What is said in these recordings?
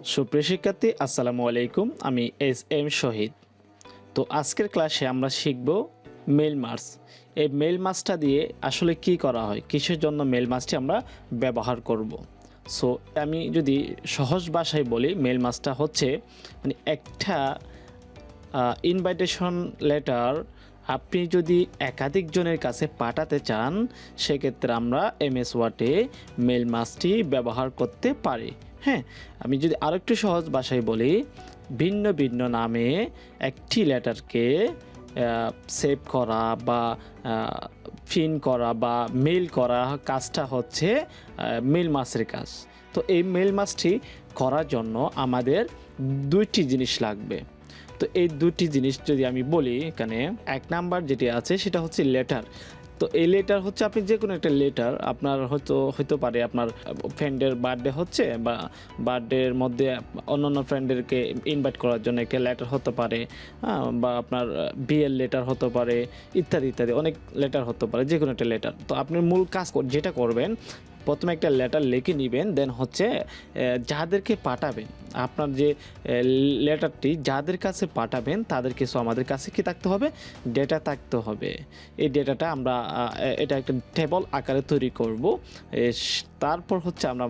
সুপ্রিয় শিক্ষার্থী আসসালামু আলাইকুম। আমি এস এম শহীদ। তো আজকের ক্লাসে আমরা শিখব মেল মার্কস। এই মেল মার্কসটা দিয়ে আসলে কি করা হয়, কিসের জন্য মেল মার্কসটি আমরা ব্যবহার করব। সো আমি যদি সহজ ভাষায় বলি, মেল মার্কসটা হচ্ছে মানে একটা ইনভাইটেশন লেটার আপনি যদি একাধিক জনের কাছে পাঠাতে চান, সেক্ষেত্রে আমরা এমএস ওয়ার্ডে মেল মার্কসটি ব্যবহার করতে পারি। হ্যাঁ, আমি যদি আরেকটু সহজ ভাষায় বলি, ভিন্ন ভিন্ন নামে একটি লেটারকে সেভ করা বা পিন করা বা মেইল করা কাজটা হচ্ছে মেল মার্কসের কাজ। তো এই মেল মার্কসটি করার জন্য আমাদের দুইটি জিনিস লাগবে। তো এই দুটি জিনিস যদি আমি বলি, এখানে এক নাম্বার যেটি আছে সেটা হচ্ছে লেটার। তো এই লেটার হচ্ছে আপনি যে কোনো একটা লেটার, আপনার হতে পারে আপনার ফ্রেন্ডের বার্থডে হচ্ছে বা বার্থডের মধ্যে অন্যান্য ফ্রেন্ডদেরকে ইনভাইট করার জন্য একটা লেটার হতে পারে, বা আপনার বিয়ের লেটার হতে পারে, ইত্যাদি ইত্যাদি অনেক লেটার হতে পারে, যে কোনো একটা লেটার। তো আপনি মূল কাজ যেটা করবেন, প্রথমে একটা লেটার লিখে নেবেন, দেন হচ্ছে যাদেরকে পাঠাবেন, আপনার যে লেটারটি যাদের কাছে পাঠাবেন তাদের কিছু আমাদের কাছে কি থাকতে হবে, ডেটা থাকতে হবে। এই ডেটাটা আমরা এটা একটা টেবল আকারে তৈরি করব। তারপর হচ্ছে আমরা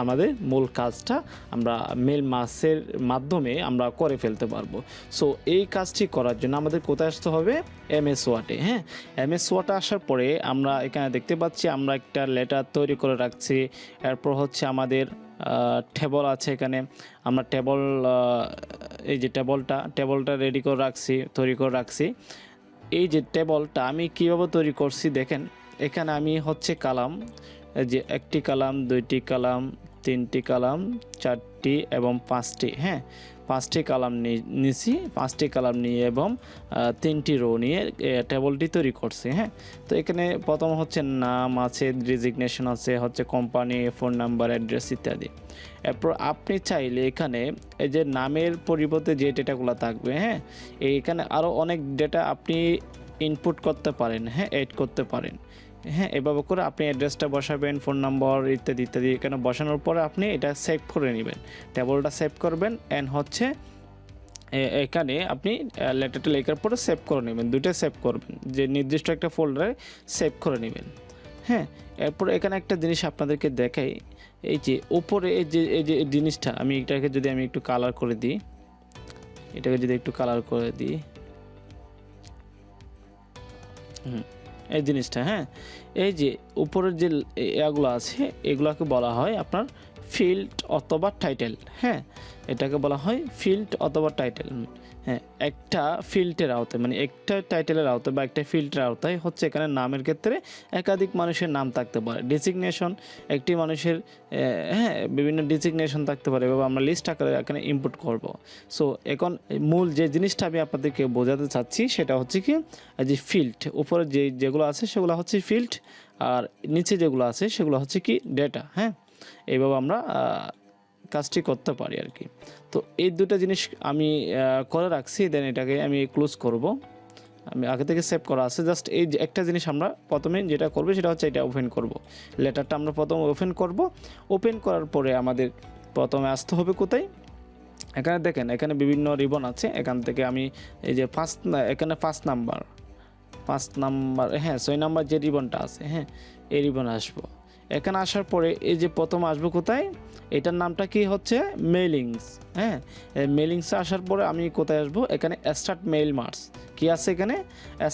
আমাদের মূল কাজটা আমরা মেল মার্কসের মাধ্যমে আমরা করে ফেলতে পারবো। সো এই কাজটি করার জন্য আমাদের কোথায় আসতে হবে, এমএস ওয়ার্ডে। হ্যাঁ, এমএস ওয়ার্ডে আসার পরে আমরা এখানে দেখতে পাচ্ছি আমরা একটা লেটার তৈরি করে রাখছি। এরপর হচ্ছে আমাদের টেবল আছে, এখানে আমরা এই যে টেবলটা রেডি করে রাখছি, তৈরি করে রাখছি। এই যে টেবলটা আমি কীভাবে তৈরি করছি দেখেন, এখানে আমি হচ্ছে কালাম, যে একটি কালাম, দুইটি কালাম, তিনটি কালাম, চারটি এবং পাঁচটি, হ্যাঁ 5টি কালাম নিয়েছি, 5টি কালাম নিয়ে এবং 3টি রো নিয়ে টেবলটি তৈরি করছি। হ্যাঁ, তো এখানে প্রথম হচ্ছে নাম আছে, রেজিগনেশন আছে, হচ্ছে কোম্পানি, ফোন নাম্বার, অ্যাড্রেস ইত্যাদি। এরপর আপনি চাইলে এখানে এই যে নামের পরিবর্তে যে ডেটাগুলো থাকবে, হ্যাঁ এখানে আরও অনেক ডেটা আপনি ইনপুট করতে পারেন, হ্যাঁ এড করতে পারেন। হ্যাঁ, এভাবে করে আপনি অ্যাড্রেসটা বসাবেন, ফোন নম্বর ইত্যাদি ইত্যাদি। এখানে বসানোর পরে আপনি এটা সেভ করে নেবেন, টেবলটা সেভ করবেন, অ্যান্ড হচ্ছে এখানে আপনি লেটারটা লেখার পরে সেভ করে নেবেন, দুটো সেভ করবেন, যে নির্দিষ্ট একটা ফোল্ডারে সেভ করে নেবেন। হ্যাঁ, এরপর এখানে একটা জিনিস আপনাদেরকে দেখাই, এই যে উপরে এই যে জিনিসটা, আমি এটাকে যদি আমি একটু কালার করে দিই, এই জিনিসটা, হ্যাঁ এই যে উপরের যে এগুলো আছে, এগুলোকে বলা হয় আপনার ফিল্ড অথবা টাইটেল। হ্যাঁ, এটাকে বলা হয় ফিল্ড অথবা টাইটেল। হ্যাঁ, একটা ফিল্ডের আওতায়, মানে একটা টাইটেলের আওতায় বা একটা ফিল্ডের আওতায় হচ্ছে এখানে নামের ক্ষেত্রে একাধিক মানুষের নাম থাকতে পারে। ডেজিগনেশন একটি মানুষের, হ্যাঁ বিভিন্ন ডেজিগনেশন থাকতে পারে, এভাবে আমরা লিস্ট আকারে এখানে ইনপুট করব। সো এখন মূল যে জিনিসটা আমি আপনাদেরকে বোঝাতে চাচ্ছি সেটা হচ্ছে কি, যে ফিল্ড উপরে যেগুলো আছে সেগুলো হচ্ছে ফিল্ড, আর নিচে যেগুলো আছে সেগুলো হচ্ছে কি ডেটা। হ্যাঁ, এইভাবে আমরা কাজটি করতে পারি আর কি। তো এই দুটো জিনিস আমি করে রাখছি, দেন এটাকে আমি ক্লোজ করব। আমি আগে থেকে সেভ করা আছে, জাস্ট এই যে একটা জিনিস আমরা প্রথমে যেটা করবো সেটা হচ্ছে এটা ওপেন করব। লেটারটা আমরা প্রথমে ওপেন করব। ওপেন করার পরে আমাদের প্রথমে আসতে হবে কোথায়, এখানে দেখেন এখানে বিভিন্ন রিবন আছে, এখান থেকে আমি এই যে এখানে 5 নাম্বার, হ্যাঁ 6 নাম্বার যে রিবনটা আছে, হ্যাঁ এই রিবন আসবো। এখানে আসার পরে এই যে প্রথম আসবো কোথায়, এটার নামটা কি হচ্ছে মেইলিংস। হ্যাঁ, মেইলিংসে আসার পরে আমি কোথায় আসবো, এখানে স্টার্ট মেইল মার্কস কি আছে, এখানে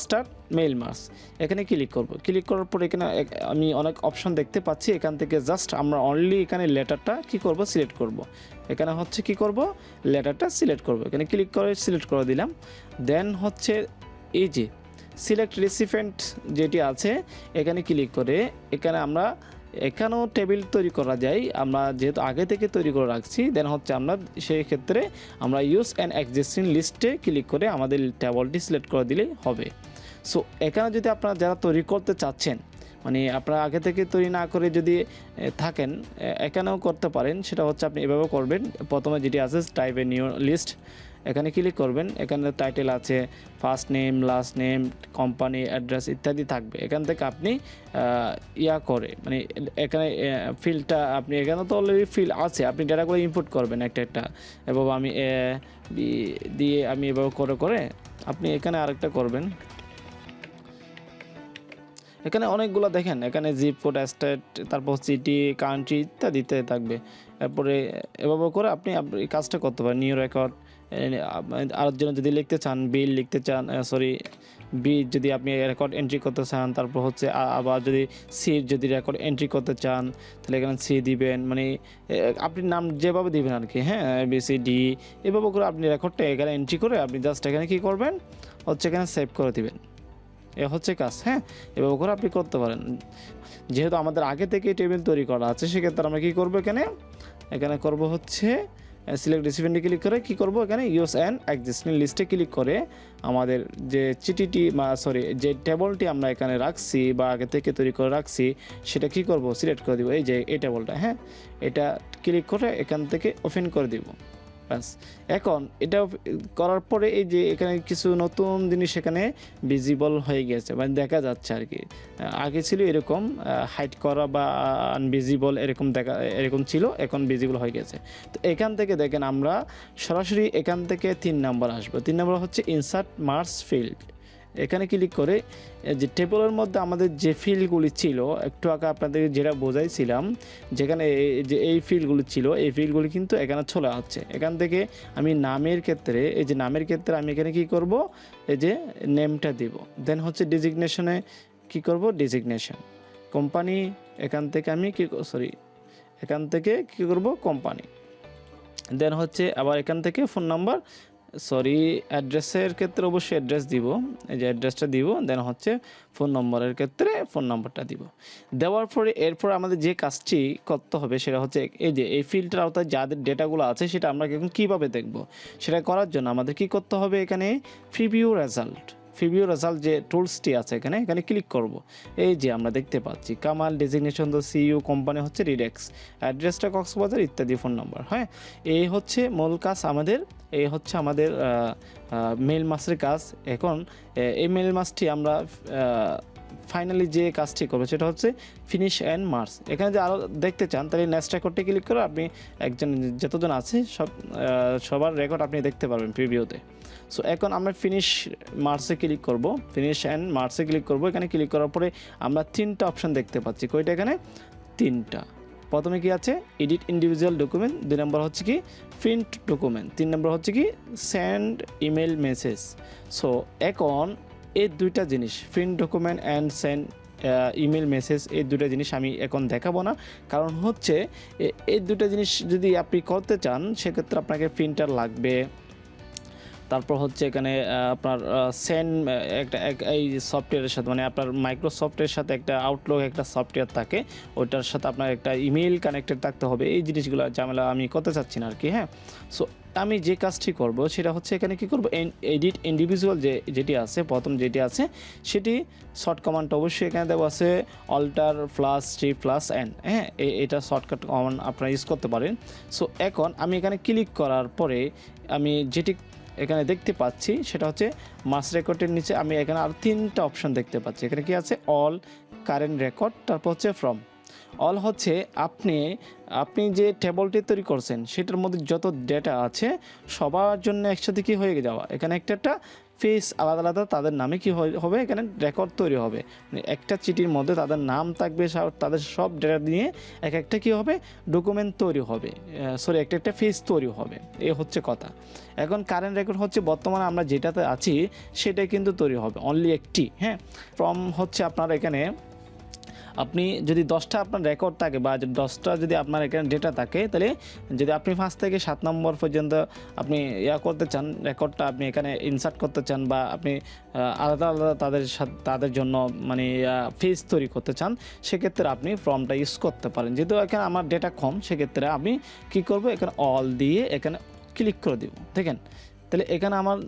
স্টার্ট মেইল মার্কস, এখানে ক্লিক করব। ক্লিক করার পরে এখানে আমি অনেক অপশন দেখতে পাচ্ছি, এখান থেকে জাস্ট আমরা অনলি এখানে লেটারটা কি করব, সিলেক্ট করব। এখানে হচ্ছে কি করব, লেটারটা সিলেক্ট করব, এখানে ক্লিক করে সিলেক্ট করে দিলাম। দেন হচ্ছে এই যে সিলেক্ট রেসিপিয়েন্ট যেটি আছে, এখানে ক্লিক করে এখানে আমরা এখানেও টেবিল তৈরি করা যায়, আমরা যেহেতু আগে থেকে তৈরি করে রাখছি। দেন হচ্ছে আমরা সেই ক্ষেত্রে আমরা ইউজ অ্যান এক্সিস্টিং লিস্টে ক্লিক করে আমাদের টেবলটি সিলেক্ট করে দিলেই হবে। সো এখানে যদি আপনারা যারা তৈরি করতে চাচ্ছেন, মানে আপনারা আগে থেকে তৈরি না করে যদি থাকেন, এখানেও করতে পারেন। সেটা হচ্ছে আপনি এভাবে করবেন, প্রথমে যেটি আছে টাইপ এ নিউ লিস্ট, এখানে ক্লিক করবেন। এখানে টাইটেল আছে, first name, last name, company address ইত্যাদি থাকবে। এখান থেকে আপনি করে মানে এখানে ফিল্ডটা আপনি এখানে তো অলরেডি ফিল্ড আছে, আপনি ডেটাগুলো ইনপুট করবেন একটা একটা। এভাবে আমি দিয়ে আমি এভাবে করে আপনি এখানে আরেকটা করবেন। এখানে অনেকগুলো দেখেন, এখানে জিপ কোড, স্টেট, তারপর সিটি, কান্ট্রি ইত্যাদি ইত্যাদি থাকবে। এরপরে এভাবে করে আপনি এই কাজটা করতে পারেন। নিউ রেকর্ড আর জন্য যদি লিখতে চান, বিল লিখতে চান, যদি আপনি রেকর্ড এন্ট্রি করতে চান, তারপর হচ্ছে আবার যদি সির যদি রেকর্ড এন্ট্রি করতে চান তাহলে এখানে সি দিবেন, মানে আপনি নাম যেভাবে দিবেন আর কি, হ্যাঁ, ABCD এভাবে করে আপনি রেকর্ডটা এখানে এন্ট্রি করে আপনি জাস্ট এখানে কী করবেন হচ্ছে এখানে সেভ করে দিবেন। এ হচ্ছে কাজ, হ্যাঁ, এভাবে করে আপনি করতে পারেন। যেহেতু আমাদের আগে থেকে টেবিল তৈরি করা আছে, সেক্ষেত্রে আমরা কী করবো এখানে করব হচ্ছে সিলেক্ট রিসিপিয়েন্টে ক্লিক করে কী করব এখানে ইউজ অ্যান্ড এক্সিস্টিং লিস্টে ক্লিক করে আমাদের যে চিঠিটি যে টেবলটি আমরা এখানে রাখছি বা আগে থেকে তৈরি করে রাখছি সেটা কী করব সিলেক্ট করে দিব, এই যে এই টেবলটা, হ্যাঁ, এটা ক্লিক করে এখান থেকে ওপেন করে দিব। ব্যাস, এখন এটা করার পরে এই যে এখানে কিছু নতুন জিনিস এখানে ভিজিবল হয়ে গেছে, মানে দেখা যাচ্ছে আর কি। আগে ছিল এরকম হাইড করা বা আনভিজিবল এরকম ছিল, এখন ভিজিবল হয়ে গেছে। তো এখান থেকে দেখেন আমরা সরাসরি এখান থেকে 3 নম্বর আসবো। 3 নম্বর হচ্ছে ইনসার্ট মার্জ ফিল্ড। এখানে ক্লিক করে যে টেবলের মধ্যে আমাদের যে ফিল্ডগুলি ছিল, একটু আগে আপনাদের যেটা বোঝাইছিলাম, যেখানে যে এই ফিল্ডগুলি ছিল, এই ফিল্ডগুলি কিন্তু এখানে চলে আসছে। এখান থেকে আমি নামের ক্ষেত্রে আমি এখানে কি করব, এই যে নেমটা দিব। দেন হচ্ছে ডেজিগনেশনে কি করব, ডেজিগনেশন, কোম্পানি, এখান থেকে আমি কি করব, কোম্পানি। দেন হচ্ছে আবার এখান থেকে ফোন নাম্বার, অ্যাড্রেসের ক্ষেত্রে অবশ্যই অ্যাড্রেস দিব, এই যে অ্যাড্রেসটা দিব। দেন হচ্ছে ফোন নম্বরের ক্ষেত্রে ফোন নাম্বারটা দিব। দেওয়ার পরে এরপর আমাদের যে কাজটি করতে হবে সেটা হচ্ছে এই যে এই ফিল্টার আওতায় যাদের ডেটাগুলো আছে সেটা আমরা এখন কীভাবে দেখব, সেটা করার জন্য আমাদের কি করতে হবে, এখানে প্রিভিউ রেজাল্ট যে টুলসটি আছে এখানে ক্লিক করব। এই যে আমরা দেখতে পাচ্ছি কামাল, ডেজিগনেশন তো সিইউ, কোম্পানি হচ্ছে রিডেক্স, অ্যাড্রেসটা কক্সবাজার ইত্যাদি, ফোন নাম্বার, হ্যাঁ। এই হচ্ছে মূল কাজ আমাদের, এই হচ্ছে আমাদের মেল মাসের কাজ। এখন এই মেল মাসটি আমরা ফাইনালি যে কাজটি করবো সেটা হচ্ছে ফিনিশ অ্যান্ড মার্চ। এখানে যে আরও দেখতে চান তাহলে নেক্সট রেকর্ডটি ক্লিক করে আপনি যতজন আছে সবার রেকর্ড আপনি দেখতে পারবেন প্রিভিউতে। সো এখন আমরা ফিনিশ মার্চে ক্লিক করব, ফিনিশ অ্যান্ড মার্চে ক্লিক করব। এখানে ক্লিক করার পরে আমরা 3টা অপশান দেখতে পাচ্ছি। কয়টা এখানে? 3টা। প্রথমে কি আছে, এডিট ইন্ডিভিজুয়াল ডকুমেন্ট, 2 নম্বর হচ্ছে কি প্রিন্ট ডকুমেন্ট, 3 নম্বর হচ্ছে কি সেন্ড ইমেল মেসেজ। সো এখন এই 2টা জিনিস, print document and send email message, এই 2টা জিনিস আমি এখন দেখাবো না। কারণ হচ্ছে এই 2টা জিনিস যদি আপনি করতে চান সেক্ষেত্রে আপনাকে প্রিন্টার লাগবে। তারপর হচ্ছে এখানে আপনার এই সফটওয়্যারের সাথে, মানে আপনার মাইক্রোসফটের সাথে একটা আউটলুক একটা সফটওয়্যার থাকে, ওইটার সাথে আপনার একটা ইমেল কানেক্টেড থাকতে হবে। এই জিনিসগুলো ঝামেলা আমি করতে চাচ্ছি না আর কি, হ্যাঁ। সো আমি যে কাজটি করব সেটা হচ্ছে এখানে কি করব, এডিট ইন্ডিভিজুয়াল যেটি আছে, প্রথম যেটি আছে সেটি শর্ট কমান্ড অবশ্যই এখানে দেওয়া আছে অল্টার +T+N, হ্যাঁ, এটা শর্টকাট কমান্ড আপনারা ইউজ করতে পারেন। সো এখন আমি এখানে ক্লিক করার পরে আমি যেটি এখানে দেখতে পাচ্ছি সেটা হচ্ছে মাস রেকর্ডের নিচে আমি এখানে আর 3টা অপশন দেখতে পাচ্ছি। এখানে কি আছে, অল, কারেন্ট রেকর্ড, তারপর হচ্ছে ফ্রম। অল হচ্ছে আপনি যে টেবলটি তৈরি করছেন সেটার মধ্যে যত ডেটা আছে সবার জন্য একসাথে কি হয়ে যাওয়া, এখানে একটা ফেস আলাদা আলাদা তাদের নামে কি হবে, এখানে রেকর্ড তৈরি হবে, মানে একটা চিঠির মধ্যে তাদের নাম থাকবে, তাদের সব ডেটা নিয়ে একটা কি হবে, ডকুমেন্ট তৈরি হবে, একটা ফেস তৈরি হবে। এই হচ্ছে কথা। এখন কারেন্ট রেকর্ড হচ্ছে বর্তমানে আমরা যেটাতে আছি সেটাই কিন্তু তৈরি হবে, অনলি একটি, হ্যাঁ। ফ্রম হচ্ছে আপনার এখানে আপনি যদি 10টা আপনার রেকর্ড থাকে বা 10টা যদি আপনার এখানে ডেটা থাকে, তাহলে যদি আপনি 5 থেকে 7 নম্বর পর্যন্ত আপনি করতে চান, রেকর্ডটা আপনি এখানে ইনসার্ট করতে চান বা আপনি আলাদা আলাদা তাদের জন্য মানে ফেজ তৈরি করতে চান, সেক্ষেত্রে আপনি ফর্মটা ইউজ করতে পারেন। যেহেতু এখানে আমার ডেটা কম, সেক্ষেত্রে আমি কি করব, এখানে অল দিয়ে এখানে ক্লিক করে দেব। দেখেন তাহলে এখানে আমার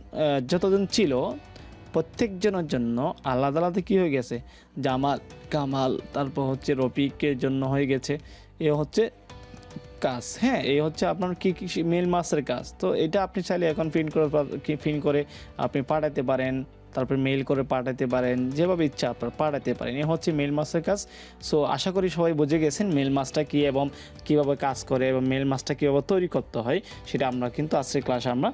যতজন ছিল প্রত্যেকজনের জন্য আলাদা আলাদা কী হয়ে গেছে, জামাল, কামাল, তারপর হচ্ছে রফিকের জন্য হয়ে গেছে। এ হচ্ছে কাজ, হ্যাঁ এই হচ্ছে আপনার কি মেল মাসের কাজ। তো এটা আপনি চাইলে এখন প্রিন্ট করে আপনি পাঠাতে পারেন, তারপর মেইল করে পাঠাতে পারেন, যেভাবে ইচ্ছা আপনার পাঠাতে পারেন। এ হচ্ছে মেল মাসের কাজ। সো আশা করি সবাই বুঝে গেছেন মেল মাসটা কী এবং কীভাবে কাজ করে এবং মেল মাসটা কীভাবে তৈরি করতে হয়, সেটা আমরা কিন্তু আজকের ক্লাসে আমরা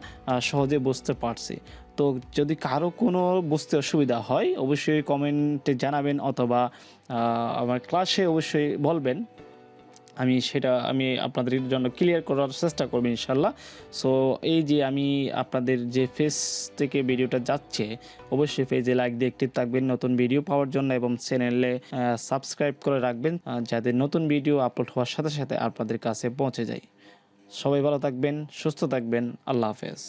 সহজে বুঝতে পারছি। তো যদি কারো কোনো বুঝতে অসুবিধা হয় অবশ্যই কমেন্টে জানাবেন, অথবা আমার ক্লাসে অবশ্যই বলবেন। আমি আপনাদের জন্য ক্লিয়ার করার চেষ্টা করব ইনশাল্লাহ। সো এই যে আমি আপনাদের যে ফেস থেকে ভিডিওটা যাচ্ছে, অবশ্যই পেজে লাইক দিয়ে অ্যাক্টিভ থাকবেন নতুন ভিডিও পাওয়ার জন্য, এবং চ্যানেলে সাবস্ক্রাইব করে রাখবেন যাতে নতুন ভিডিও আপলোড হওয়ার সাথে সাথে আপনাদের কাছে পৌঁছে যায়। সবাই ভালো থাকবেন, সুস্থ থাকবেন। আল্লাহ হাফেজ।